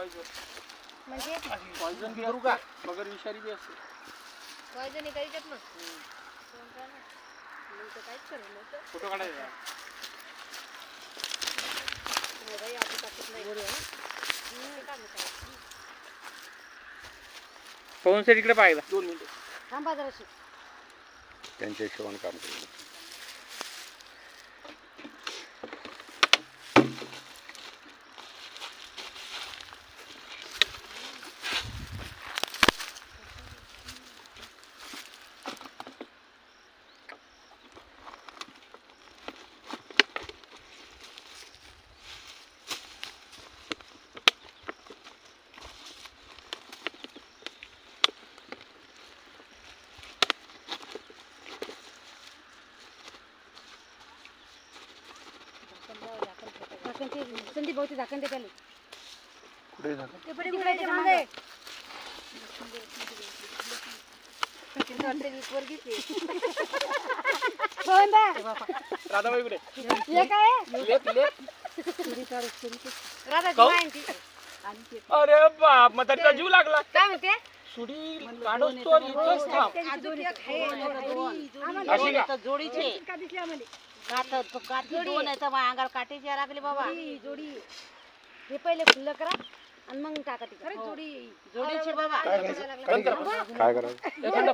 म्हणजे पॉइझन करू का मगर विषारी बी असते पॉइझन एका याच्यात ना मग तर काहीच करेल नव्हतं फोटो काढायचा बाई आता टाकत नाही पवन सर इकडे पाहिला 2 मिनिटं थांबा जराशी त्यांच्या हिशोबाने काम करू. संदीप भाऊ ते झाकण दे त्याला कुठे झालं? ते पडे उडायचे मागे राधाबाई कुठे हे काय लेप राधा काहून? आहे ती अरे बाप म्हातारीचा जीव लागला काय म्हणते सुडी काढूस तो इथंच थांब अशी का जोडीचे दोन आहे तर अंगाला काटेची लागली बाबा जोडी हे पहिले खुल्लं करा आणि मग टाका ती जोडी जोडीचे बाबा काय करायचं? एखादा